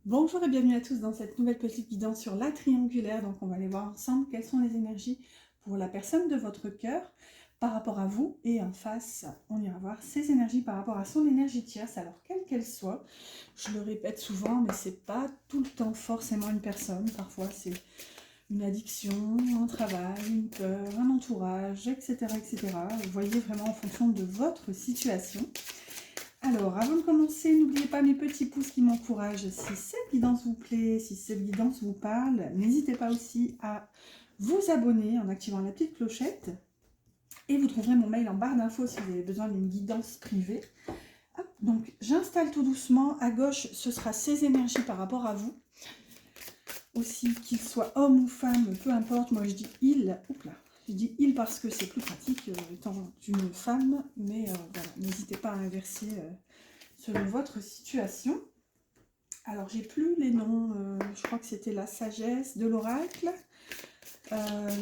Bonjour et bienvenue à tous dans cette nouvelle petite guidance sur la triangulaire. Donc on va aller voir ensemble quelles sont les énergies pour la personne de votre cœur par rapport à vous. Et en face, on ira voir ses énergies par rapport à son énergie tierce, alors quelle qu'elle soit. Je le répète souvent, mais c'est pas tout le temps forcément une personne. Parfois c'est une addiction, un travail, une peur, un entourage, etc., etc. Vous voyez vraiment en fonction de votre situation. Alors, avant de commencer, n'oubliez pas mes petits pouces qui m'encouragent. Si cette guidance vous plaît, si cette guidance vous parle, n'hésitez pas aussi à vous abonner en activant la petite clochette. Et vous trouverez mon mail en barre d'infos si vous avez besoin d'une guidance privée. Hop, donc, j'installe tout doucement. À gauche, ce sera ces énergies par rapport à vous. Aussi, qu'il soit homme ou femme, peu importe. Moi, je dis il. Oups là. Je dis il parce que c'est plus pratique étant une femme. Mais voilà, n'hésitez pas à inverser selon votre situation. Alors, j'ai plus les noms, je crois que c'était la sagesse de l'oracle,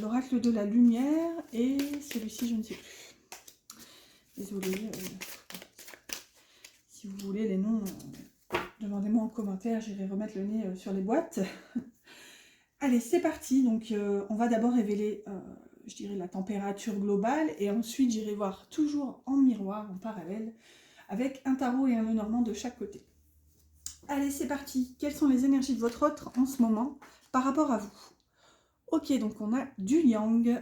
l'oracle de la lumière, et celui-ci, je ne sais plus. Désolée, si vous voulez les noms, demandez-moi en commentaire, j'irai remettre le nez sur les boîtes. Allez, c'est parti. Donc, on va d'abord révéler, je dirais, la température globale, et ensuite, j'irai voir toujours en miroir, en parallèle, avec un tarot et un Lenormand de chaque côté. Allez, c'est parti. Quelles sont les énergies de votre autre en ce moment par rapport à vous? Ok, donc on a du yang,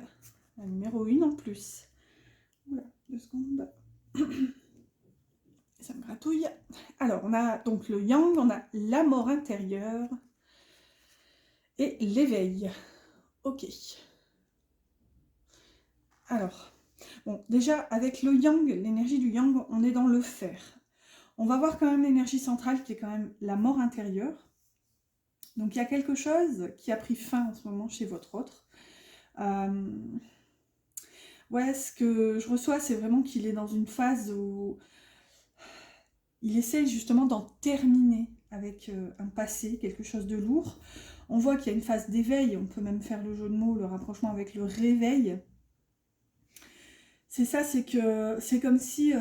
la numéro 1 en plus. Oula, 2 secondes. Ça me gratouille. Alors, on a donc le yang, on a la mort intérieure et l'éveil. Ok. Alors, bon, déjà, avec le yang, l'énergie du yang, on est dans le fer. On va voir quand même l'énergie centrale qui est quand même la mort intérieure. Donc, il y a quelque chose qui a pris fin en ce moment chez votre autre. Ouais, ce que je reçois, c'est vraiment qu'il est dans une phase où il essaye justement d'en terminer avec un passé, quelque chose de lourd. On voit qu'il y a une phase d'éveil, on peut même faire le jeu de mots, le rapprochement avec le réveil. C'est ça, c'est que c'est comme si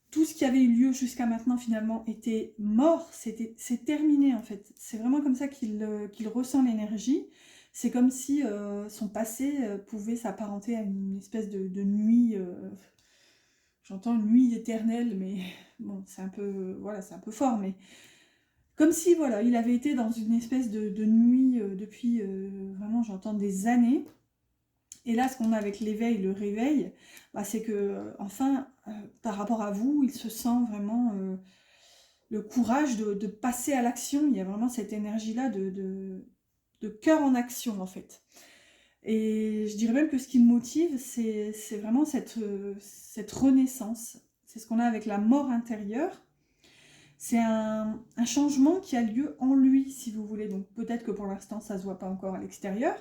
tout ce qui avait eu lieu jusqu'à maintenant finalement était mort, c'est terminé en fait. C'est vraiment comme ça qu'il ressent l'énergie. C'est comme si son passé pouvait s'apparenter à une espèce de nuit. J'entends nuit éternelle, mais bon, c'est un peu, voilà, c'est un peu fort, mais comme si, voilà, il avait été dans une espèce de nuit depuis, vraiment, j'entends des années. Et là, ce qu'on a avec l'éveil, le réveil, bah, c'est que, enfin, par rapport à vous, il se sent vraiment le courage de passer à l'action. Il y a vraiment cette énergie-là de cœur en action, en fait. Et je dirais même que ce qui me motive, c'est vraiment cette renaissance. C'est ce qu'on a avec la mort intérieure. C'est un changement qui a lieu en lui, si vous voulez. Donc peut-être que pour l'instant, ça ne se voit pas encore à l'extérieur.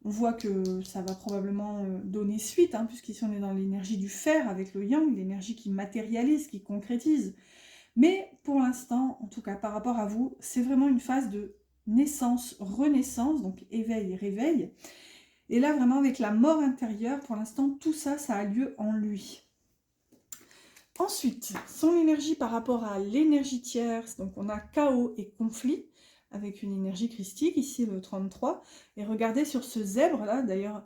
On voit que ça va probablement donner suite, hein, puisqu'ici on est dans l'énergie du fer avec le yang, l'énergie qui matérialise, qui concrétise. Mais pour l'instant, en tout cas par rapport à vous, c'est vraiment une phase de naissance, renaissance, donc éveil et réveil. Et là, vraiment, avec la mort intérieure, pour l'instant, tout ça, ça a lieu en lui. Ensuite, son énergie par rapport à l'énergie tierce, donc on a chaos et conflit, avec une énergie christique, ici le 33. Et regardez sur ce zèbre-là, d'ailleurs,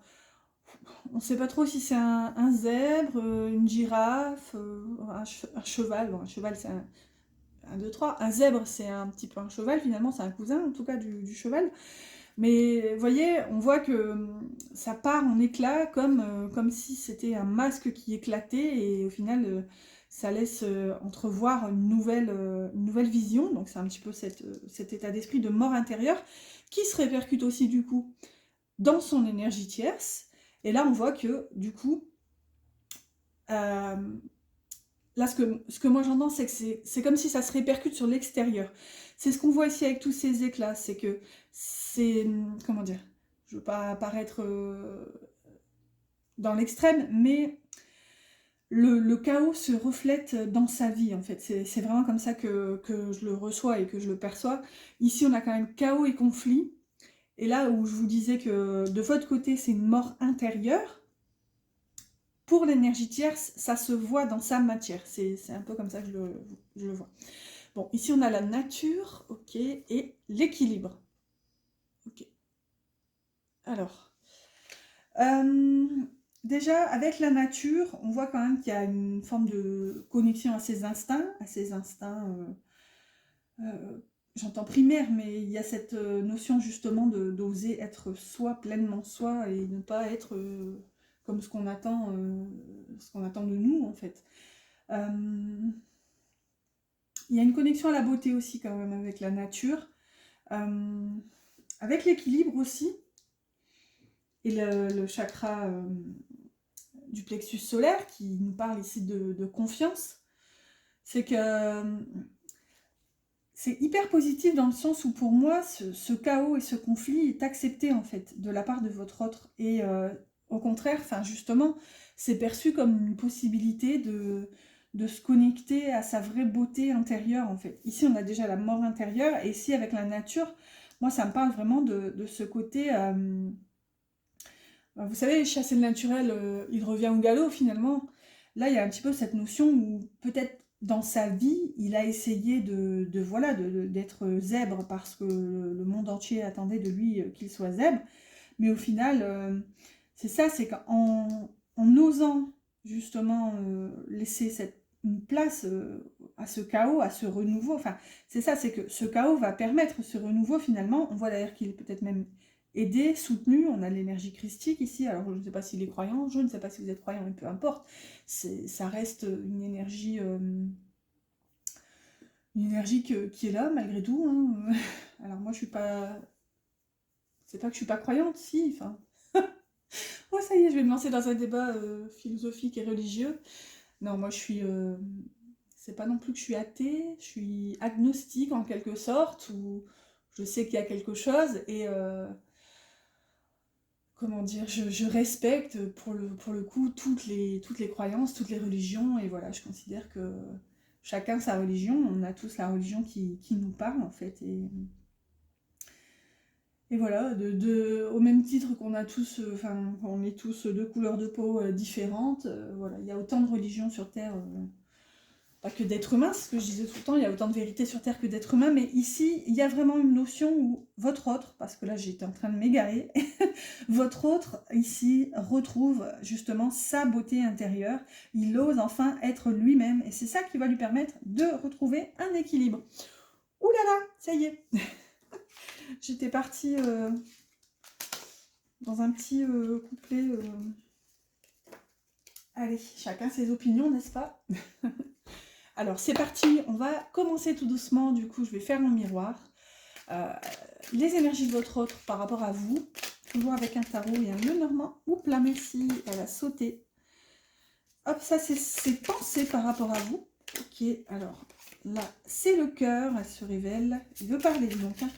on ne sait pas trop si c'est un zèbre, une girafe, un cheval. Bon, un cheval, c'est un 2, 3. Un zèbre, c'est un petit peu un cheval, finalement, c'est un cousin, en tout cas, du cheval. Mais vous voyez, on voit que ça part en éclat comme si c'était un masque qui éclatait et au final, ça laisse entrevoir une nouvelle vision. Donc c'est un petit peu cet état d'esprit de mort intérieure qui se répercute aussi du coup dans son énergie tierce. Et là, on voit que du coup, là, ce que moi j'entends, c'est que c'est comme si ça se répercute sur l'extérieur. C'est ce qu'on voit ici avec tous ces éclats, c'est que c'est, comment dire, je ne veux pas apparaître dans l'extrême, mais le chaos se reflète dans sa vie, en fait. C'est vraiment comme ça que je le reçois et que je le perçois. Ici, on a quand même chaos et conflit. Et là où je vous disais que de votre côté, c'est une mort intérieure, pour l'énergie tierce, ça se voit dans sa matière. C'est un peu comme ça que je le vois. Bon, ici on a la nature, ok, et l'équilibre. Ok. Alors, déjà avec la nature, on voit quand même qu'il y a une forme de connexion à ses instincts, j'entends primaire, mais il y a cette notion justement d'oser être soi, pleinement soi, et ne pas être comme ce qu'on attend de nous en fait. Il y a une connexion à la beauté aussi quand même avec la nature, avec l'équilibre aussi, et le chakra du plexus solaire qui nous parle ici de confiance. C'est que c'est hyper positif dans le sens où pour moi ce chaos et ce conflit est accepté en fait de la part de votre autre, et au contraire, enfin justement, c'est perçu comme une possibilité de se connecter à sa vraie beauté intérieure en fait. Ici on a déjà la mort intérieure, et ici avec la nature, moi ça me parle vraiment de ce côté, vous savez, chasser le naturel, il revient au galop finalement. Là il y a un petit peu cette notion où peut-être dans sa vie, il a essayé voilà, d'être zèbre parce que le monde entier attendait de lui qu'il soit zèbre. Mais au final, c'est ça, c'est en osant justement laisser une place à ce chaos, à ce renouveau, enfin, c'est ça, c'est que ce chaos va permettre ce renouveau finalement. On voit d'ailleurs qu'il est peut-être même aidé, soutenu. On a l'énergie christique ici, alors je ne sais pas s'il est croyant, je ne sais pas si vous êtes croyant, mais peu importe. Ça reste une énergie qui est là malgré tout, hein. Alors moi je suis pas... C'est pas que je suis pas croyante, si, enfin... Oh ça y est, je vais me lancer dans un débat philosophique et religieux. Non, moi je suis... C'est pas non plus que je suis athée, je suis agnostique en quelque sorte, ou je sais qu'il y a quelque chose, et... comment dire, je respecte pour le coup toutes les croyances, toutes les religions, et voilà, je considère que chacun sa religion, on a tous la religion qui nous parle en fait, et voilà, au même titre qu'on a tous, enfin, on est tous de couleurs de peau différentes, voilà, il y a autant de religions sur Terre, pas que d'êtres humains, c'est ce que je disais tout le temps, il y a autant de vérités sur Terre que d'êtres humains, mais ici, il y a vraiment une notion où votre autre, parce que là j'étais en train de m'égarer, votre autre ici retrouve justement sa beauté intérieure, il ose enfin être lui-même, et c'est ça qui va lui permettre de retrouver un équilibre. Ouh là là, ça y est. J'étais partie dans un petit couplet. Allez, chacun ses opinions, n'est-ce pas? Alors, c'est parti, on va commencer tout doucement. Du coup, je vais faire mon miroir. Les énergies de votre autre par rapport à vous. Toujours avec un tarot et un Lenormand. Oups là, merci, elle a sauté. Hop, ça, c'est ses pensées par rapport à vous. Ok, alors là, c'est le cœur, elle se révèle. Il veut parler, donc. Hein.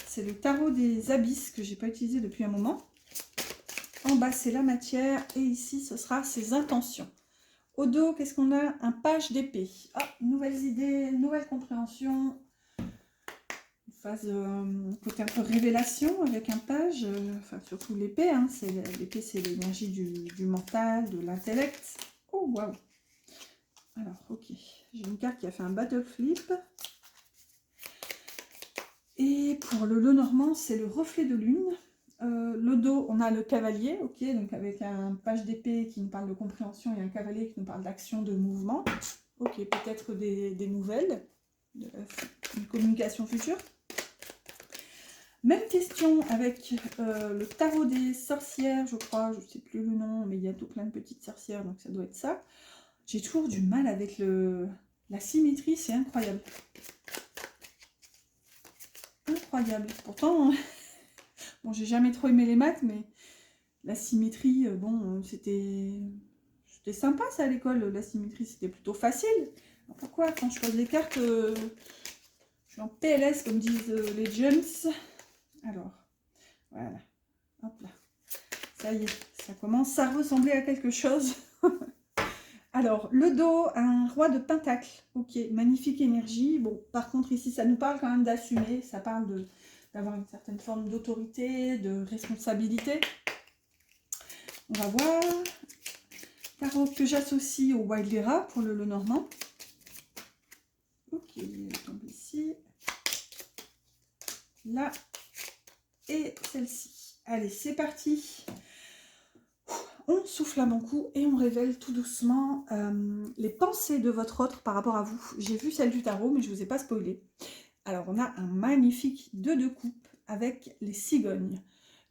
C'est le tarot des abysses que j'ai pas utilisé depuis un moment. En bas, c'est la matière. Et ici, ce sera ses intentions. Au dos, qu'est-ce qu'on a? Un page d'épée. Ah, nouvelles idées, nouvelle compréhension. Une phase côté un peu révélation avec un page. Enfin, surtout l'épée. Hein, l'épée, c'est l'énergie du mental, de l'intellect. Oh, waouh. Alors, ok. J'ai une carte qui a fait un battle flip. Et pour le Lenormand, c'est le reflet de lune. Le dos, on a le cavalier, ok, donc avec un page d'épée qui nous parle de compréhension et un cavalier qui nous parle d'action, de mouvement. Ok, peut-être des nouvelles, une communication future. Même question avec le tarot des sorcières, je crois, je ne sais plus le nom, mais il y a tout plein de petites sorcières, donc ça doit être ça. J'ai toujours du mal avec la symétrie, c'est incroyable. Incroyable. Pourtant, bon, j'ai jamais trop aimé les maths, mais la symétrie, bon, c'était sympa ça à l'école. La symétrie, c'était plutôt facile. Alors pourquoi, quand je pose les cartes, je suis en PLS, comme disent les jeunes. Alors, voilà. Hop là. Ça y est, ça commence à ressembler à quelque chose. Alors, le dos, un roi de pentacle. Ok, magnifique énergie. Bon, par contre, ici, ça nous parle quand même d'assumer. Ça parle d'avoir une certaine forme d'autorité, de responsabilité. On va voir. Tarot que j'associe au Wildera pour le Lenormand. Ok, elle tombe ici. Là. Et celle-ci. Allez, c'est parti. On souffle à bon coup et on révèle tout doucement les pensées de votre autre par rapport à vous. J'ai vu celle du tarot, mais je ne vous ai pas spoilé. Alors, on a un magnifique 2 de coupe avec les cigognes.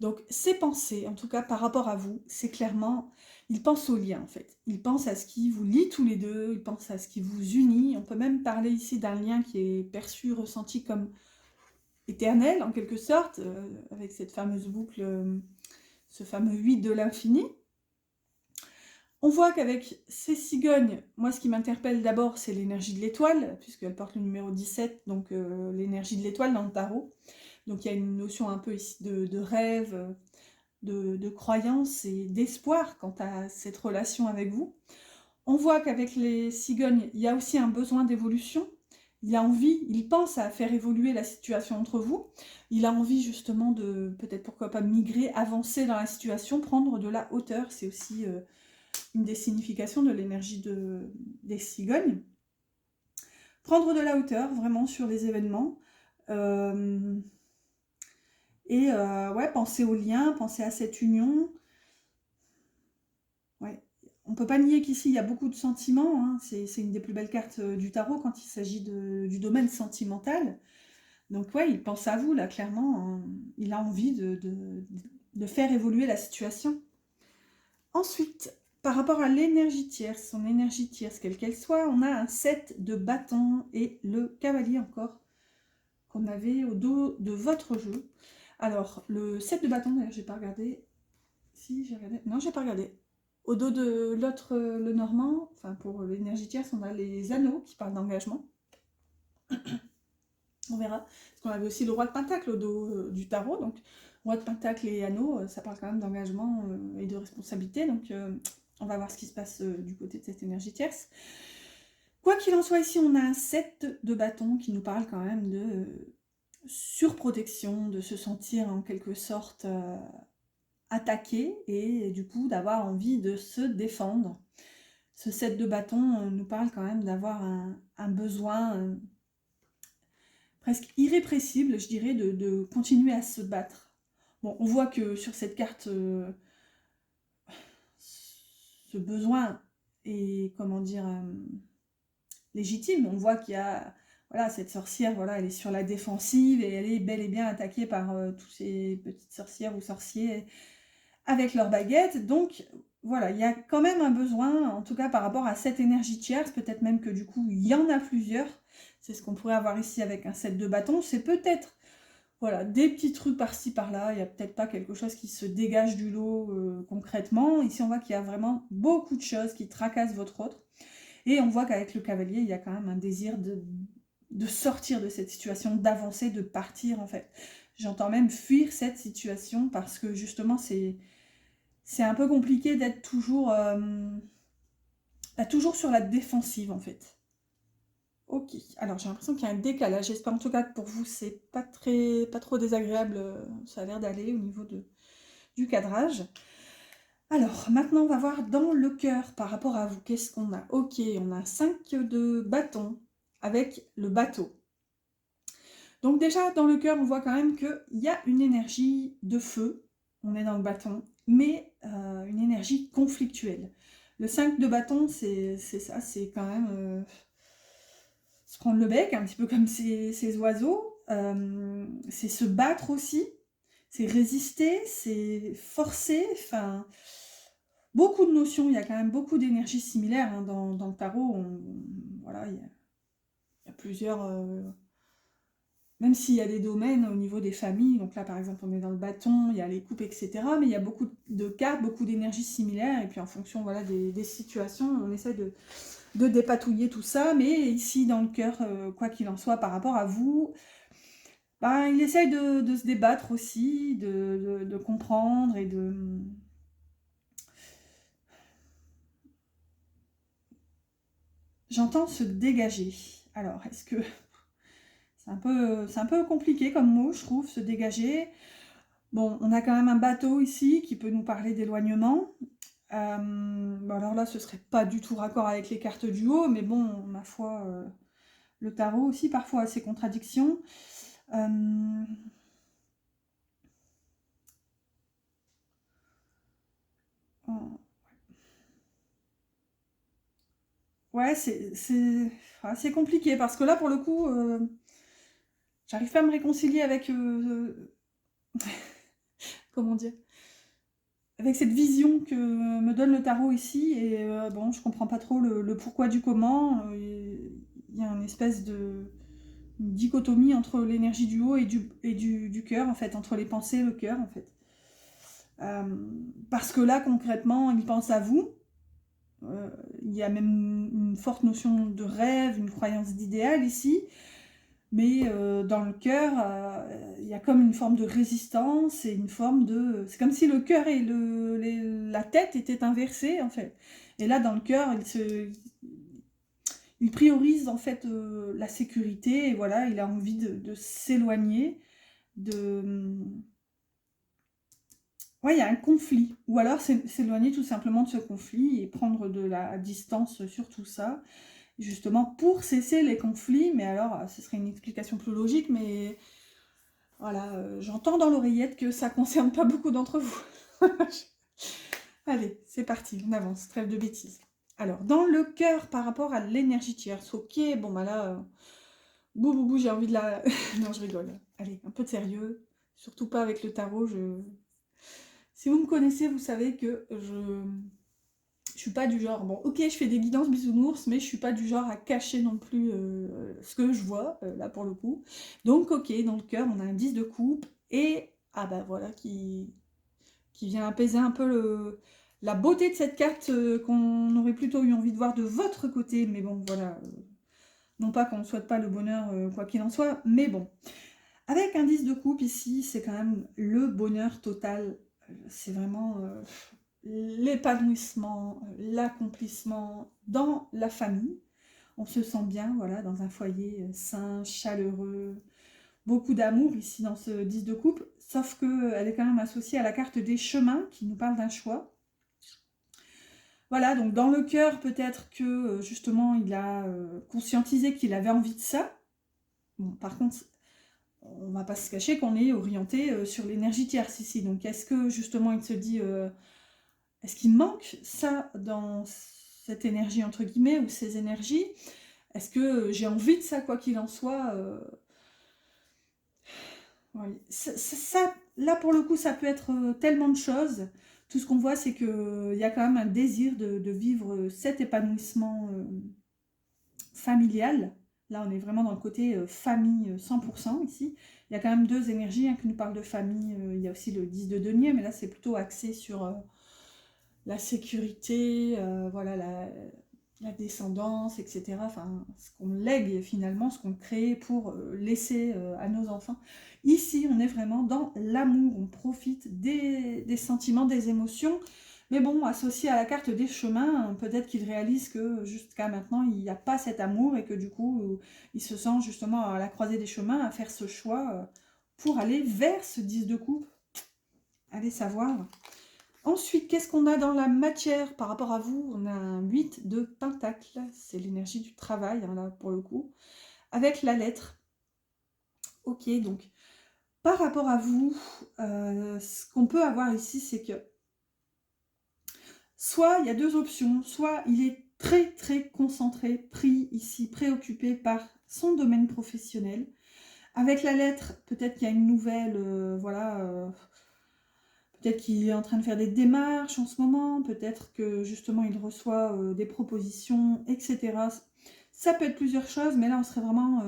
Donc, ces pensées, en tout cas par rapport à vous, c'est clairement, il pense au lien en fait. Il pense à ce qui vous lie tous les deux, il pense à ce qui vous unit. On peut même parler ici d'un lien qui est perçu, ressenti comme éternel en quelque sorte, avec cette fameuse boucle, ce fameux 8 de l'infini. On voit qu'avec ces cigognes, moi ce qui m'interpelle d'abord c'est l'énergie de l'étoile, puisqu'elle porte le numéro 17, donc l'énergie de l'étoile dans le tarot. Donc il y a une notion un peu ici de rêve, de croyance et d'espoir quant à cette relation avec vous. On voit qu'avec les cigognes, il y a aussi un besoin d'évolution. Il a envie, il pense à faire évoluer la situation entre vous. Il a envie justement de, peut-être pourquoi pas, migrer, avancer dans la situation, prendre de la hauteur. C'est aussi une des significations de l'énergie des cigognes. Prendre de la hauteur, vraiment, sur les événements. Ouais, penser au lien, penser à cette union. Ouais. On ne peut pas nier qu'ici, il y a beaucoup de sentiments. Hein. C'est une des plus belles cartes du tarot quand il s'agit du domaine sentimental. Donc ouais, il pense à vous, là, clairement. Hein. Il a envie de faire évoluer la situation. Ensuite, par rapport à l'énergie tierce, son énergie tierce, quelle qu'elle soit, on a un 7 de bâtons et le cavalier encore, qu'on avait au dos de votre jeu. Alors, le 7 de bâtons, d'ailleurs, j'ai pas regardé. Si, j'ai regardé. Non, j'ai pas regardé. Au dos de l'autre, le normand, enfin pour l'énergie tierce, on a les anneaux qui parlent d'engagement. On verra. Parce qu'on avait aussi le roi de pentacle au dos du tarot. Donc, roi de pentacle et anneaux, ça parle quand même d'engagement et de responsabilité. Donc, on va voir ce qui se passe du côté de cette énergie tierce. Quoi qu'il en soit, ici, on a un 7 de bâton qui nous parle quand même de surprotection, de se sentir en quelque sorte attaqué et du coup d'avoir envie de se défendre. Ce 7 de bâton nous parle quand même d'avoir un besoin presque irrépressible, je dirais, de continuer à se battre. Bon, on voit que sur cette carte, ce besoin est, comment dire, légitime. On voit qu'il y a, voilà, cette sorcière, voilà, elle est sur la défensive et elle est bel et bien attaquée par tous ces petites sorcières ou sorciers avec leurs baguettes. Donc, voilà, il y a quand même un besoin, en tout cas par rapport à cette énergie tierce, peut-être même que du coup, il y en a plusieurs. C'est ce qu'on pourrait avoir ici avec un 7 de bâton. C'est peut-être, voilà, des petits trucs par-ci, par-là. Il n'y a peut-être pas quelque chose qui se dégage du lot concrètement. Ici, on voit qu'il y a vraiment beaucoup de choses qui tracassent votre autre. Et on voit qu'avec le cavalier, il y a quand même un désir de sortir de cette situation, d'avancer, de partir, en fait. J'entends même fuir cette situation parce que, justement, c'est un peu compliqué d'être toujours, toujours sur la défensive, en fait. Ok, alors j'ai l'impression qu'il y a un décalage. J'espère en tout cas que pour vous, c'est pas trop désagréable. Ça a l'air d'aller au niveau du cadrage. Alors, maintenant, on va voir dans le cœur par rapport à vous. Qu'est-ce qu'on a? Ok, on a 5 de bâton avec le bateau. Donc déjà, dans le cœur, on voit quand même qu'il y a une énergie de feu. On est dans le bâton, mais une énergie conflictuelle. Le 5 de bâton, c'est ça, c'est quand même se prendre le bec, un petit peu comme ces oiseaux. C'est se battre aussi, c'est résister, c'est forcer, enfin... Beaucoup de notions, il y a quand même beaucoup d'énergie similaire hein, dans le tarot. Voilà, il y a plusieurs... même s'il y a des domaines au niveau des familles, donc là par exemple on est dans le bâton, il y a les coupes, etc. Mais il y a beaucoup de cartes, beaucoup d'énergie similaire, et puis en fonction voilà, des situations, on essaie de dépatouiller tout ça. Mais ici dans le cœur, quoi qu'il en soit par rapport à vous, ben, il essaye de se débattre aussi, de comprendre et de... J'entends se dégager. Alors, est-ce que... C'est un peu compliqué comme mot, je trouve, se dégager. Bon, on a quand même un bateau ici qui peut nous parler d'éloignement. Bon, alors là, ce serait pas du tout raccord avec les cartes du haut, mais bon, ma foi, le tarot aussi parfois a ses contradictions. Ouais, c'est compliqué parce que là, pour le coup, j'arrive pas à me réconcilier avec, comment dire, avec cette vision que me donne le tarot ici. Et bon, je comprends pas trop le pourquoi du comment. Il y a une espèce de une dichotomie entre l'énergie du haut et du cœur, en fait, entre les pensées et le cœur, en fait. Parce que là, concrètement, il pense à vous. Il y a même une forte notion de rêve, une croyance d'idéal ici. Mais dans le cœur, il y a comme une forme de résistance et une forme de... C'est comme si le cœur et la tête étaient inversés, en fait. Et là, dans le cœur, il priorise, en fait, la sécurité. Et voilà, il a envie de s'éloigner, de... Ouais, il y a un conflit. Ou alors s'éloigner tout simplement de ce conflit et prendre de la distance sur tout ça. Justement pour cesser les conflits, mais alors ce serait une explication plus logique, mais voilà, j'entends dans l'oreillette que ça concerne pas beaucoup d'entre vous. Allez, c'est parti, on avance, trêve de bêtises. Alors, dans le cœur par rapport à l'énergie tierce, ok, bon bah là, boubou, j'ai envie de la... non, je rigole. Allez, un peu de sérieux, surtout pas avec le tarot, Si vous me connaissez, vous savez que je suis pas du genre, bon ok je fais des guidances bisounours, mais je suis pas du genre à cacher non plus ce que je vois, là pour le coup. Donc ok, dans le cœur on a un 10 de coupe, et ah bah voilà qui vient apaiser un peu la beauté de cette carte qu'on aurait plutôt eu envie de voir de votre côté, mais bon voilà, non pas qu'on ne souhaite pas le bonheur quoi qu'il en soit, mais bon. Avec un 10 de coupe ici, c'est quand même le bonheur total, c'est vraiment... l'épanouissement, l'accomplissement dans la famille. On se sent bien, voilà, dans un foyer sain, chaleureux, beaucoup d'amour ici dans ce 10 de coupe, sauf qu'elle est quand même associée à la carte des chemins qui nous parle d'un choix. Voilà, donc dans le cœur, peut-être que justement il a conscientisé qu'il avait envie de ça. Bon, par contre, on ne va pas se cacher qu'on est orienté sur l'énergie tierce ici. Donc est-ce que justement il se dit... est-ce qu'il manque ça dans cette énergie, entre guillemets, ou ces énergies? Est-ce que j'ai envie de ça, quoi qu'il en soit oui. Là, pour le coup, ça peut être tellement de choses. Tout ce qu'on voit, c'est qu'il y a quand même un désir de vivre cet épanouissement familial. Là, on est vraiment dans le côté famille 100% ici. Il y a quand même deux énergies qui nous parlent de famille. Il y a aussi le 10 de denier, mais là, c'est plutôt axé sur... la sécurité, voilà, la descendance, etc. Enfin, ce qu'on lègue finalement, ce qu'on crée pour laisser à nos enfants. Ici, on est vraiment dans l'amour, on profite des sentiments, des émotions. Mais bon, associé à la carte des chemins, peut-être qu'il réalise que jusqu'à maintenant, il n'y a pas cet amour et que du coup, il se sent justement à la croisée des chemins à faire ce choix pour aller vers ce 10 de coupe. Allez savoir. Ensuite, qu'est-ce qu'on a dans la matière par rapport à vous? On a un 8 de pentacle, c'est l'énergie du travail, hein, là, pour le coup, avec la lettre. Ok, donc, par rapport à vous, ce qu'on peut avoir ici, c'est que soit il y a deux options, soit il est très, très concentré, pris ici, préoccupé par son domaine professionnel. Avec la lettre, peut-être qu'il y a une nouvelle, voilà... peut-être qu'il est en train de faire des démarches en ce moment, peut-être que justement il reçoit des propositions, etc. Ça peut être plusieurs choses, mais là on serait vraiment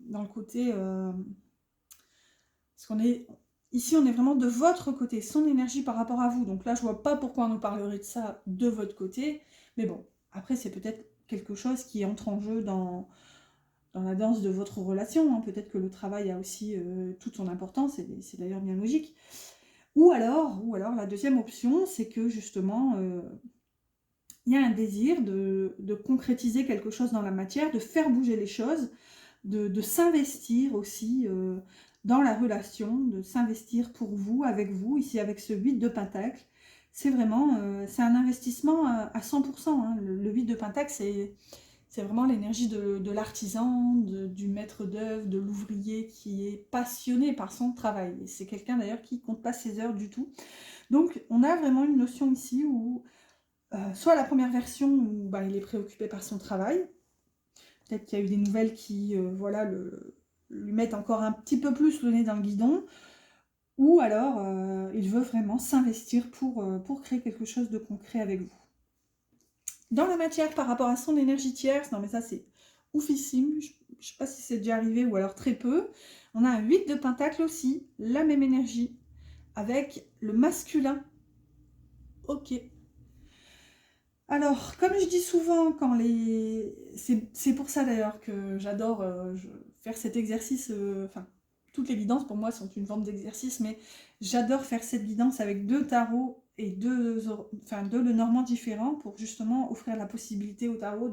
dans le côté... parce qu'on est... Ici on est vraiment de votre côté, son énergie par rapport à vous. Donc là je vois pas pourquoi on nous parlerait de ça de votre côté. Mais bon, après c'est peut-être quelque chose qui entre en jeu dans la danse de votre relation. Hein. Peut-être que le travail a aussi toute son importance, et c'est d'ailleurs bien logique. Ou alors, la deuxième option, c'est que justement, il y a un désir de concrétiser quelque chose dans la matière, de faire bouger les choses, de s'investir aussi dans la relation, de s'investir pour vous, avec vous, ici avec ce 8 de pentacle. C'est vraiment, c'est un investissement à 100%. Hein. Le 8 de pentacle, C'est vraiment l'énergie de l'artisan, du maître d'œuvre, de l'ouvrier qui est passionné par son travail. Et c'est quelqu'un d'ailleurs qui ne compte pas ses heures du tout. Donc on a vraiment une notion ici où, soit la première version où bah, il est préoccupé par son travail, peut-être qu'il y a eu des nouvelles qui voilà, lui mettent encore un petit peu plus le nez dans le guidon, ou alors il veut vraiment s'investir pour créer quelque chose de concret avec vous. Dans la matière, par rapport à son énergie tierce, non mais ça c'est oufissime, je ne sais pas si c'est déjà arrivé ou alors très peu, on a un 8 de pentacle aussi, la même énergie, avec le masculin. Ok. Alors, comme je dis souvent, quand les... c'est pour ça d'ailleurs que j'adore faire cet exercice, enfin, toutes les guidances pour moi sont une forme d'exercice, mais j'adore faire cette guidance avec deux tarots et deux Lenormand différents pour justement offrir la possibilité au tarot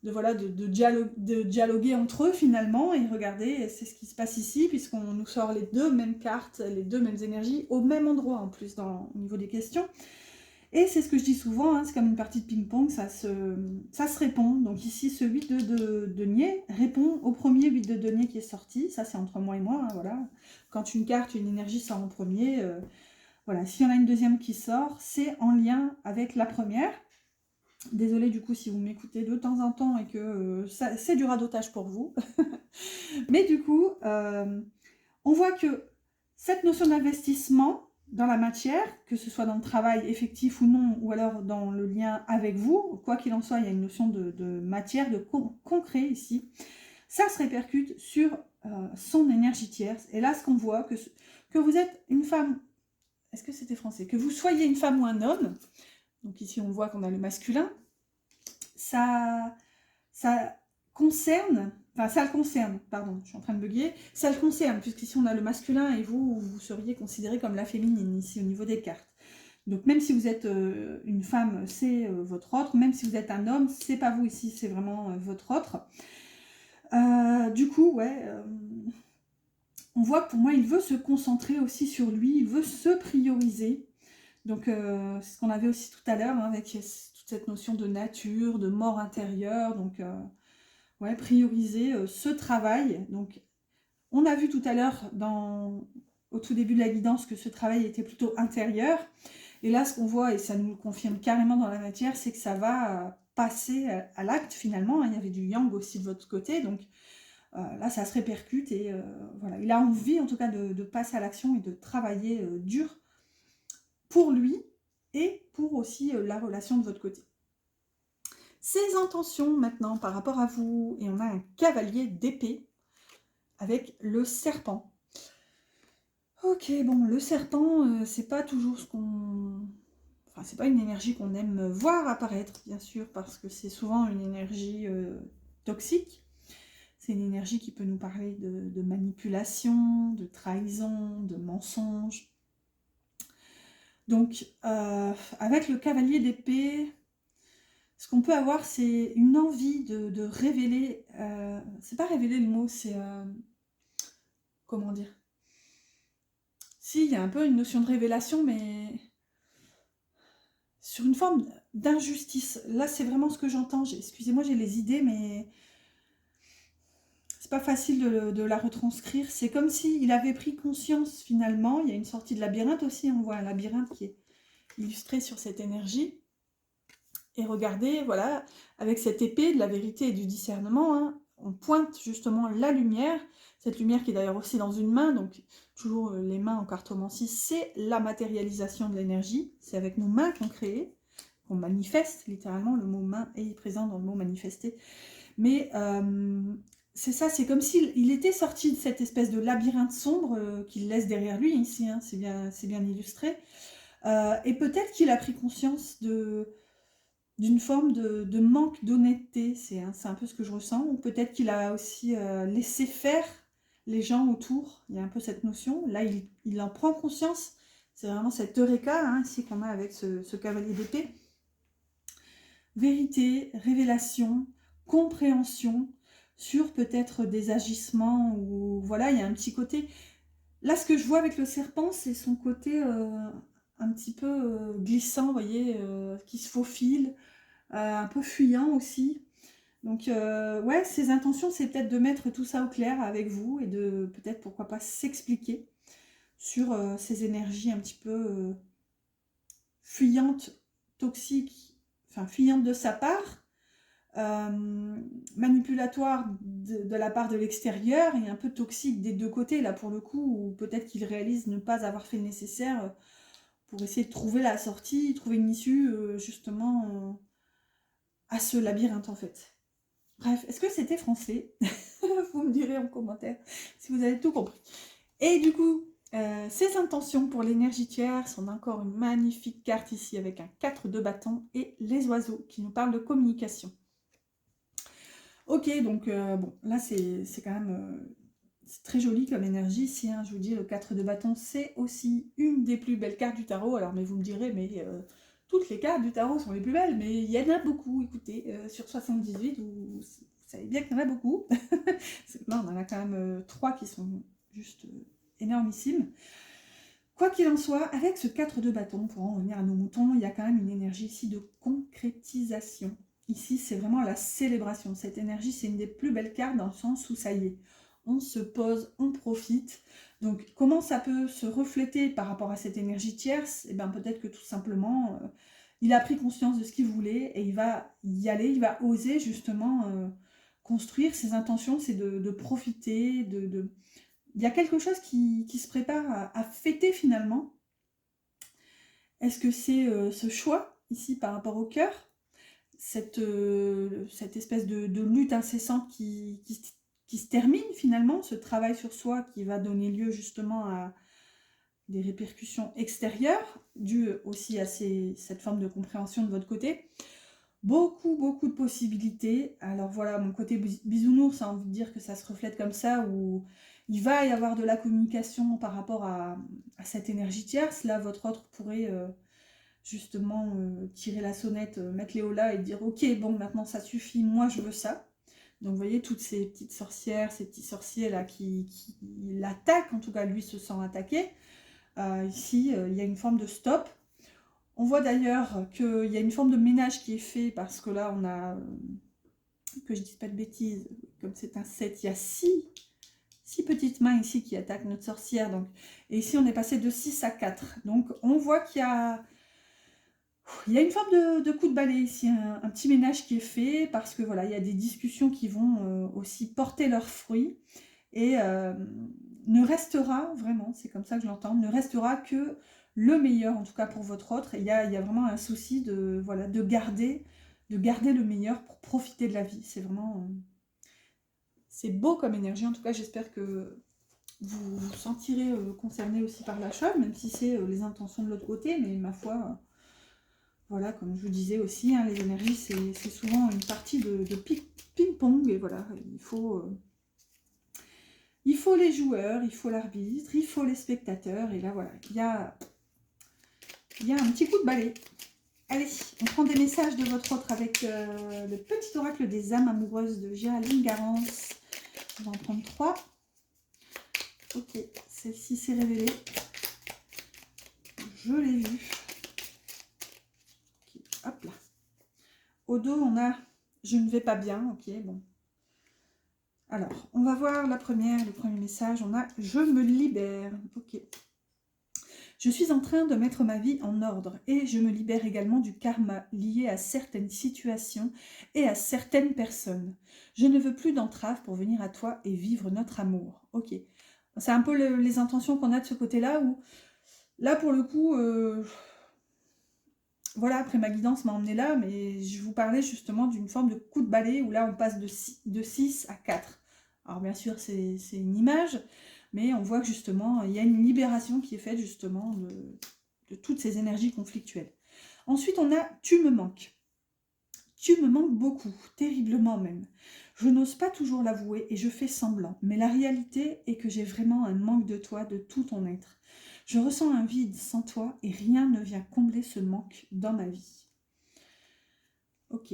voilà, de dialoguer entre eux finalement et regarder, c'est ce qui se passe ici, puisqu'on nous sort les deux mêmes cartes, les deux mêmes énergies, au même endroit en plus au niveau des questions. Et c'est ce que je dis souvent, hein, c'est comme une partie de ping-pong, ça se répond. Donc ici, ce 8 de denier répond au premier 8 de denier qui est sorti. Ça, c'est entre moi et moi, hein, voilà. Quand une carte, une énergie sort en premier, voilà. S'il y en a une deuxième qui sort, c'est en lien avec la première. Désolée du coup si vous m'écoutez de temps en temps et que c'est du radotage pour vous. Mais du coup, on voit que cette notion d'investissement dans la matière, que ce soit dans le travail effectif ou non, ou alors dans le lien avec vous, quoi qu'il en soit, il y a une notion de matière, de concret ici, ça se répercute sur son énergie tierce. Et là, ce qu'on voit, que vous êtes une femme, est-ce que c'était français? Que vous soyez une femme ou un homme, donc ici on voit qu'on a le masculin, ça concerne, enfin ça le concerne, pardon, je suis en train de bugger, ça le concerne, puisqu'ici on a le masculin et vous seriez considéré comme la féminine, ici au niveau des cartes. Donc même si vous êtes une femme, c'est votre autre, même si vous êtes un homme, c'est pas vous ici, c'est vraiment votre autre. Du coup, ouais, on voit que pour moi, il veut se concentrer aussi sur lui, il veut se prioriser. Donc c'est ce qu'on avait aussi tout à l'heure, hein, avec toute cette notion de nature, de mort intérieure, donc... ouais, prioriser ce travail. Donc, on a vu tout à l'heure, au tout début de la guidance, que ce travail était plutôt intérieur. Et là, ce qu'on voit, et ça nous le confirme carrément dans la matière, c'est que ça va passer à l'acte finalement. Il y avait du yang aussi de votre côté. Donc là, ça se répercute. Et voilà, il a envie en tout cas de passer à l'action et de travailler dur pour lui et pour aussi la relation de votre côté. Ses intentions maintenant par rapport à vous, et on a un cavalier d'épée avec le serpent. Ok, bon, le serpent, c'est pas toujours ce qu'on... Enfin, c'est pas une énergie qu'on aime voir apparaître, bien sûr, parce que c'est souvent une énergie toxique. C'est une énergie qui peut nous parler de manipulation, de trahison, de mensonge. Donc, avec le cavalier d'épée... Ce qu'on peut avoir, c'est une envie de révéler, c'est pas révéler le mot, c'est, comment dire? Si, il y a un peu une notion de révélation, mais sur une forme d'injustice. Là, c'est vraiment ce que j'entends. Excusez-moi, j'ai les idées, mais c'est pas facile de la retranscrire. C'est comme s'il avait pris conscience, finalement. Il y a une sortie de labyrinthe aussi, on voit un labyrinthe qui est illustré sur cette énergie. Et regardez, voilà, avec cette épée de la vérité et du discernement, hein, on pointe justement la lumière, cette lumière qui est d'ailleurs aussi dans une main, donc toujours les mains en cartomancie, c'est la matérialisation de l'énergie, c'est avec nos mains qu'on crée, qu'on manifeste, littéralement, le mot main est présent dans le mot manifester, mais c'est ça, c'est comme s'il était sorti de cette espèce de labyrinthe sombre qu'il laisse derrière lui, ici, hein, c'est bien illustré, et peut-être qu'il a pris conscience d'une forme de manque d'honnêteté, c'est un peu ce que je ressens, ou peut-être qu'il a aussi laissé faire les gens autour, il y a un peu cette notion, là il en prend conscience, c'est vraiment cette eureka hein, ici qu'on a avec ce cavalier d'épée. Vérité, révélation, compréhension sur peut-être des agissements, ou voilà, il y a un petit côté, là ce que je vois avec le serpent, c'est son côté un petit peu glissant, vous voyez, qui se faufile, un peu fuyant aussi. Donc, ouais, ces intentions, c'est peut-être de mettre tout ça au clair avec vous et de peut-être, pourquoi pas, s'expliquer sur ces énergies un petit peu fuyantes, toxiques, enfin fuyantes de sa part, manipulatoire de la part de l'extérieur et un peu toxique des deux côtés, là pour le coup, ou peut-être qu'il réalise ne pas avoir fait le nécessaire pour essayer de trouver la sortie, trouver une issue justement à ce labyrinthe en fait. Bref, est-ce que c'était français? Vous me direz en commentaire si vous avez tout compris. Et du coup, ces intentions pour l'énergie tiers sont encore une magnifique carte ici avec un 4 de bâton et les oiseaux qui nous parlent de communication. Ok, donc bon, là c'est quand même c'est très joli comme énergie ici, hein, je vous dis, le 4 de bâton, c'est aussi une des plus belles cartes du tarot. Alors, mais vous me direz, mais toutes les cartes du tarot sont les plus belles, mais il y en a beaucoup, écoutez, sur 78, vous savez bien qu'il y en a beaucoup. Là, on en a quand même 3 qui sont juste énormissimes. Quoi qu'il en soit, avec ce 4 de bâton, pour en revenir à nos moutons, il y a quand même une énergie ici de concrétisation. Ici, c'est vraiment la célébration. Cette énergie, c'est une des plus belles cartes dans le sens où ça y est, on se pose, on profite. Donc, comment ça peut se refléter par rapport à cette énergie tierce? Eh bien, peut-être que tout simplement, il a pris conscience de ce qu'il voulait et il va y aller, il va oser justement construire. Ses intentions, c'est de profiter, il y a quelque chose qui se prépare à fêter finalement. Est-ce que c'est ce choix ici par rapport au cœur, cette espèce de lutte incessante qui se termine finalement, ce travail sur soi qui va donner lieu justement à des répercussions extérieures, dues aussi à cette forme de compréhension de votre côté. Beaucoup de possibilités. Alors voilà, mon côté bisounours, a envie de dire que ça se reflète comme ça, où il va y avoir de la communication par rapport à cette énergie tierce. Là, votre autre pourrait justement tirer la sonnette, mettre les là et dire « Ok, bon, maintenant ça suffit, moi je veux ça ». Donc vous voyez, toutes ces petites sorcières, ces petits sorciers là qui l'attaquent, en tout cas lui se sent attaqué. Ici, il y a une forme de stop. On voit d'ailleurs qu'il y a une forme de ménage qui est fait parce que là, on a, que je ne dise pas de bêtises, comme c'est un 7, il y a 6 petites mains ici qui attaquent notre sorcière. Donc, et ici, on est passé de 6 à 4. Donc, on voit qu'il y a une forme de coup de balai ici, un petit ménage qui est fait parce que voilà, il y a des discussions qui vont aussi porter leurs fruits. Et ne restera, vraiment, c'est comme ça que je l'entends, ne restera que le meilleur, en tout cas pour votre autre. Et il y a vraiment un souci de, voilà, de garder le meilleur pour profiter de la vie. C'est vraiment... c'est beau comme énergie. En tout cas, j'espère que vous vous sentirez concerné aussi par la chose, même si c'est les intentions de l'autre côté. Mais ma foi, voilà, comme je vous disais aussi, hein, les énergies, c'est souvent une partie de ping-pong. Et voilà, il faut les joueurs, il faut l'arbitre, il faut les spectateurs. Et là, voilà, il y a un petit coup de balai. Allez, on prend des messages de votre autre avec le petit oracle des âmes amoureuses de Géraldine Garance. On va en prendre 3. Ok, celle-ci s'est révélée. Je l'ai vue. Okay, hop là. Au dos, on a « Je ne vais pas bien ». Ok, bon. Alors, on va voir le premier message. On a « Je me libère ». Ok. Je suis en train de mettre ma vie en ordre et je me libère également du karma lié à certaines situations et à certaines personnes. Je ne veux plus d'entrave pour venir à toi et vivre notre amour. Ok. C'est un peu les intentions qu'on a de ce côté-là où, là pour le coup, voilà, après ma guidance m'a emmené là, mais je vous parlais justement d'une forme de coup de balai où là on passe de 6 à 4. Alors bien sûr c'est une image, mais on voit que justement il y a une libération qui est faite justement de toutes ces énergies conflictuelles. Ensuite on a « Tu me manques ». Tu me manques beaucoup, terriblement même. Je n'ose pas toujours l'avouer et je fais semblant, mais la réalité est que j'ai vraiment un manque de toi, de tout ton être. Je ressens un vide sans toi et rien ne vient combler ce manque dans ma vie. Ok.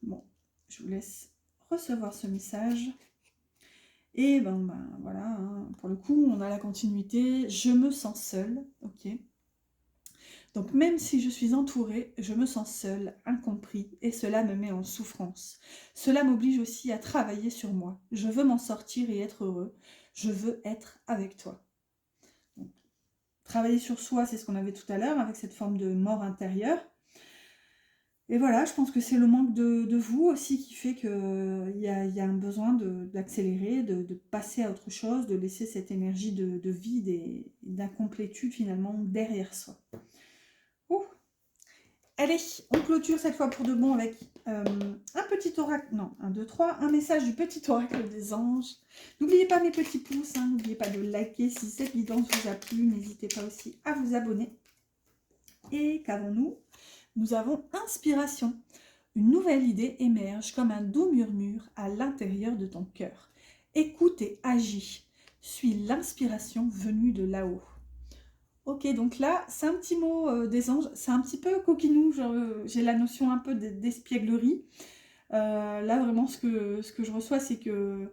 Bon, je vous laisse recevoir ce message. Et ben voilà, hein, pour le coup, on a la continuité. Je me sens seule. Ok. Donc même si je suis entourée, je me sens seule, incompris, et cela me met en souffrance. Cela m'oblige aussi à travailler sur moi. Je veux m'en sortir et être heureux. Je veux être avec toi. Donc, travailler sur soi, c'est ce qu'on avait tout à l'heure, avec cette forme de mort intérieure. Et voilà, je pense que c'est le manque de vous aussi qui fait qu'il y a un besoin d'accélérer, de passer à autre chose, de laisser cette énergie de vide et d'incomplétude finalement derrière soi. Ouh. Allez, on clôture cette fois pour de bon avec un petit oracle, non, 1, 2, 3, un message du petit oracle des anges. N'oubliez pas mes petits pouces, hein, n'oubliez pas de liker si cette guidance vous a plu, n'hésitez pas aussi à vous abonner. Et qu'avons-nous? Nous avons inspiration. Une nouvelle idée émerge comme un doux murmure à l'intérieur de ton cœur. Écoute et agis. Suis l'inspiration venue de là-haut. Ok, donc là, c'est un petit mot des anges. C'est un petit peu coquinou. J'ai la notion un peu d'espièglerie. Là, vraiment, ce que je reçois, c'est que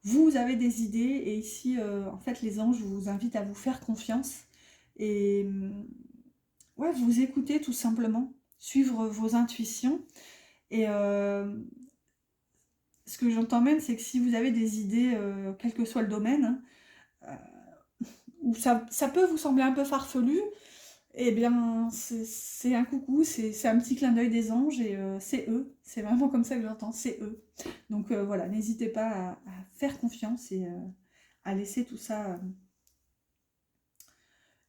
vous avez des idées. Et ici, en fait, les anges vous invitent à vous faire confiance. Et ouais, vous écoutez tout simplement. Suivre vos intuitions. Et ce que j'entends même, c'est que si vous avez des idées, quel que soit le domaine, hein, où ça peut vous sembler un peu farfelu, eh bien, c'est un coucou, c'est un petit clin d'œil des anges et c'est eux. C'est vraiment comme ça que j'entends, c'est eux. Donc voilà, n'hésitez pas à faire confiance et à laisser tout ça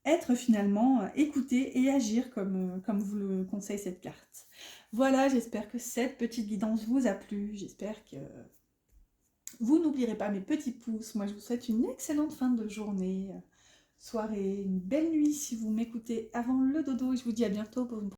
être finalement, écouter et agir comme vous le conseille cette carte. Voilà, j'espère que cette petite guidance vous a plu. J'espère que vous n'oublierez pas mes petits pouces. Moi, je vous souhaite une excellente fin de journée, soirée, une belle nuit si vous m'écoutez avant le dodo. Et je vous dis à bientôt pour une